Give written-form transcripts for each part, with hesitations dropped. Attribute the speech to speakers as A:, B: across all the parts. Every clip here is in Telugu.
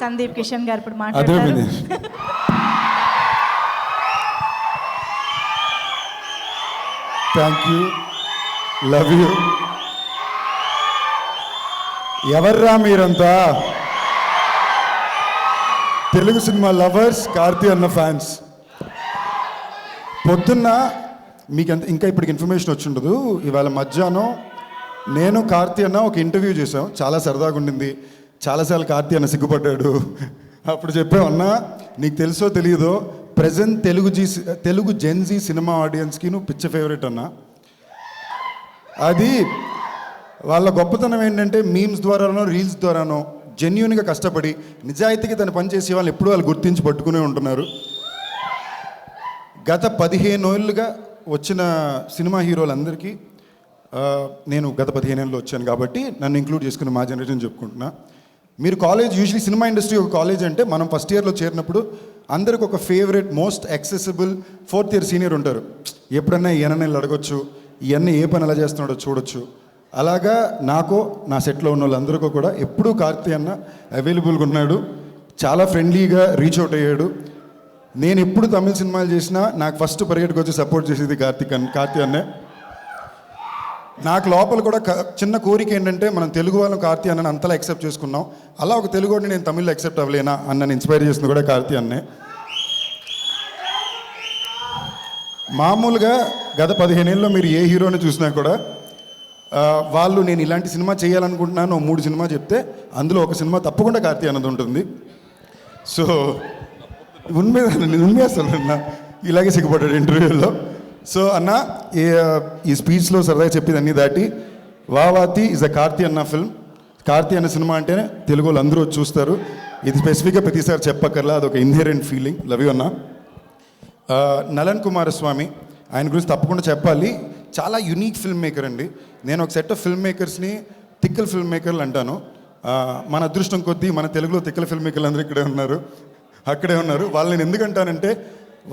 A: సందీప్ కిషన్ గారు ఇప్పుడు మాట్లాడతారు.
B: Thank you, love you. ఎవర్రా మీరంతా? తెలుగు సినిమా లవర్స్, కార్తీ అన్న ఫ్యాన్స్. పొద్దున్న మీకు ఇంకా ఇప్పటికి ఇన్ఫర్మేషన్ వచ్చి ఉండదు. ఇవాళ మధ్యాహ్నం నేను కార్తీ అన్న ఒక ఇంటర్వ్యూ చేసాం, చాలా సరదాగా ఉండింది. చాలాసార్లు కార్తీ అన్న సిగ్గుపడ్డాడు. అప్పుడు చెప్పామన్నా, నీకు తెలుసో తెలియదో ప్రజెంట్ తెలుగు జెన్జీ సినిమా ఆడియన్స్కి నువ్వు పిచ్చ ఫేవరెట్ అన్న. అది వాళ్ళ గొప్పతనం ఏంటంటే మీమ్స్ ద్వారానో రీల్స్ ద్వారానో జెన్యూన్గా కష్టపడి నిజాయితీగా తన పని చేసే వాళ్ళు ఎప్పుడూ వాళ్ళు గుర్తించి పట్టుకునే ఉంటున్నారు. గత 15 ఏళ్ళుగా వచ్చిన సినిమా హీరోలందరికీ నేను గత 15 ఏళ్ళు వచ్చాను కాబట్టి నన్ను ఇంక్లూడ్ చేసుకుని మా జనరేషన్ చెప్పుకుంటున్నా. మీరు కాలేజ్, యూజువలీ సినిమా ఇండస్ట్రీ ఒక కాలేజ్ అంటే మనం ఫస్ట్ ఇయర్లో చేరినప్పుడు అందరికి ఒక favourite most accessible 4th year senior ఉంటారు. ఎప్పుడన్నా ఈయన అడగొచ్చు, ఇవన్నీ ఏ పని ఎలా చేస్తున్నాడో చూడొచ్చు. అలాగా నాకు నా సెట్లో ఉన్న వాళ్ళందరికీ కూడా ఎప్పుడూ కార్తీ అన్న అవైలబుల్గా ఉన్నాడు. చాలా ఫ్రెండ్లీగా రీచ్ అవుట్ అయ్యాడు. నేను ఎప్పుడు తమిళ సినిమాలు చేసినా నాకు ఫస్ట్ పరిగెట్టుకు వచ్చి సపోర్ట్ చేసేది కార్తీ అన్నే. నాకు లోపల కూడా చిన్న కోరిక ఏంటంటే మనం తెలుగు వాళ్ళం కార్తీ అన్నని అంతలా యాక్సెప్ట్ చేసుకున్నాం, అలా ఒక తెలుగు వాడిని నేను తమిళ్లో యాక్సెప్ట్ అవ్వలేనా అన్నని ఇన్స్పైర్ చేసింది కూడా కార్తీ అన్నే. మామూలుగా గత 15 ఏళ్ళలో మీరు ఏ హీరోని చూసినా కూడా వాళ్ళు నేను ఇలాంటి సినిమా చేయాలనుకుంటున్నాను 3 సినిమా చెప్తే అందులో ఒక సినిమా తప్పకుండా కార్తీ అన్నది ఉంటుంది. సో ఉన్మే అసలు అన్న ఇలాగే సిగ్గుపడ్డాడు ఇంటర్వ్యూలో. సో అన్న ఈ స్పీచ్లో సరదాగా చెప్పేది అన్నీ దాటి వావాతి ఇస్ అ కార్తీ అన్న ఫిల్మ్. కార్తీ అన్న సినిమా అంటేనే తెలుగు వాళ్ళు అందరూ చూస్తారు. ఇది స్పెసిఫిక్గా ప్రతిసారి చెప్పక్కర్లా, అదొక ఇన్హెరెంట్ ఫీలింగ్. లవ్ యూ అన్న. నలన్ కుమారస్వామి, ఆయన గురించి తప్పకుండా చెప్పాలి. చాలా యునీక్ ఫిల్మ్ మేకర్ అండి. నేను ఒక సెట్ ఆఫ్ ఫిల్మ్ మేకర్స్ని తిక్కల్ ఫిల్మ్ మేకర్లు అంటాను. మన అదృష్టం కొద్దీ మన తెలుగులో తిక్కల ఫిల్మ్ మేకర్లు అందరూ అక్కడే ఉన్నారు. వాళ్ళని నేను ఎందుకంటానంటే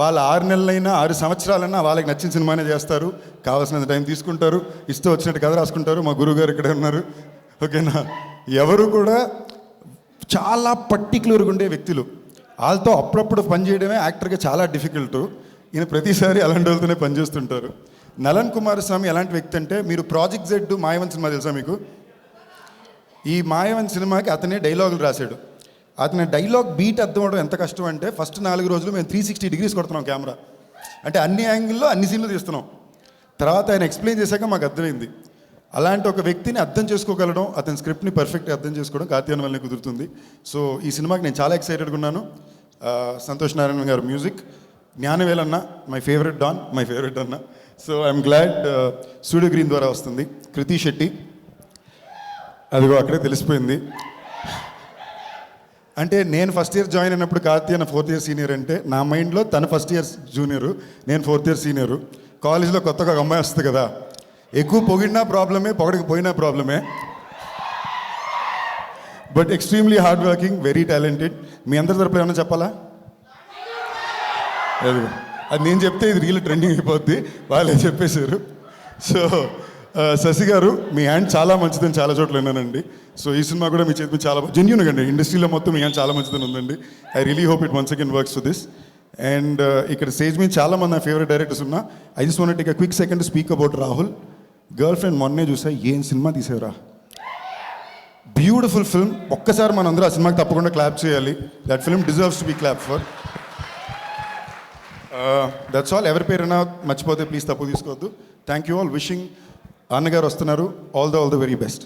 B: వాళ్ళు 6 నెలలైనా 6 సంవత్సరాలైనా వాళ్ళకి నచ్చిన సినిమానే చేస్తారు, కావాల్సినంత టైం తీసుకుంటారు, ఇష్టం వచ్చినట్టు కథ రాసుకుంటారు. మా గురువు గారు ఇక్కడే ఉన్నారు. ఓకేనా? ఎవరు కూడా చాలా పర్టిక్యులర్గా ఉండే వ్యక్తులు. వాళ్ళతో అప్పుడప్పుడు పనిచేయడమే యాక్టర్గా చాలా డిఫికల్ట్. ఈయన ప్రతిసారి అలాంటి వాళ్ళతోనే పనిచేస్తుంటారు. నలన్ కుమారస్వామి ఎలాంటి వ్యక్తి అంటే, మీరు ప్రాజెక్ట్ జెడ్ మాయవన్ సినిమా తెలుసా మీకు? ఈ మాయవన్ సినిమాకి అతనే డైలాగులు రాశాడు. అతని డైలాగ్ బీట్ అర్థం అవడం ఎంత కష్టం అంటే, ఫస్ట్ 4 రోజులు మేము 360 degrees కొడుతున్నాం కెమెరా, అంటే అన్ని యాంగిల్లో అన్ని సీన్లు తీస్తున్నాం. తర్వాత ఆయన ఎక్స్ప్లెయిన్ చేశాక మాకు అర్థమైంది. అలాంటి ఒక వ్యక్తిని అర్థం చేసుకోగలడం, అతని స్క్రిప్ట్ని పర్ఫెక్ట్గా అర్థం చేసుకోవడం కార్తీ అన్న వల్లనే కుదురుతుంది. సో ఈ సినిమాకి నేను చాలా ఎక్సైటెడ్గా ఉన్నాను. సంతోష్ నారాయణ గారు మ్యూజిక్, జ్ఞానవేల్ అన్న my favourite don, my favourite అన్న. So I'm glad studio green ద్వారా వస్తుంది. కృతి శెట్టి, అదిగో అక్కడే తెలిసిపోయింది. అంటే నేను ఫస్ట్ ఇయర్ జాయిన్ అయినప్పుడు కార్తీ అన్న 4th ఇయర్ సీనియర్ అంటే నా మైండ్లో తన ఫస్ట్ ఇయర్ జూనియరు, నేను 4th ఇయర్ సీనియరు. కాలేజ్లో కొత్తగా ఒక అమ్మాయి వస్తుంది కదా, ఎక్కువ పొగిడినా ప్రాబ్లమే, పొగడకపోయినా ప్రాబ్లమే. But extremely hard working, very talented. మీ అందరి తరపున ఏమన్నా చెప్పాలా? అది నేను చెప్తే ఇది రీల్ ట్రెండింగ్ అయిపోద్ది, వాళ్ళే చెప్పేశారు. సో శశి గారు, మీ హ్యాండ్ చాలా మంచిదని చాలా చోట్ల విన్నానండి. సో ఈ సినిమా కూడా మీ చేతి చాలా జెన్యూన్గా అండి, ఇండస్ట్రీలో మొత్తం మీ హ్యాండ్ చాలా మంచిదని ఉందండి. I really hope it once again works for this. And ఇక్కడ స్టేజ్ మీద చాలా మంది నా ఫేవరెట్ డైరెక్టర్స్ ఉన్నా. I just want take a quick second to speak about Rahul. Girl friend మొన్నే చూసా, ఏం సినిమా తీసేవరా, బ్యూటిఫుల్ ఫిల్మ్. ఒక్కసారి మనం అందరూ ఆ సినిమాకి తప్పకుండా క్లాప్ చేయాలి. That film deserves to be clap for. That's all. ఎవరి పేరైనా మర్చిపోతే ప్లీజ్ తప్పు తీసుకోవద్దు. Thank you all. విషింగ్ అన్నగారు వస్తున్నారు. All the very best.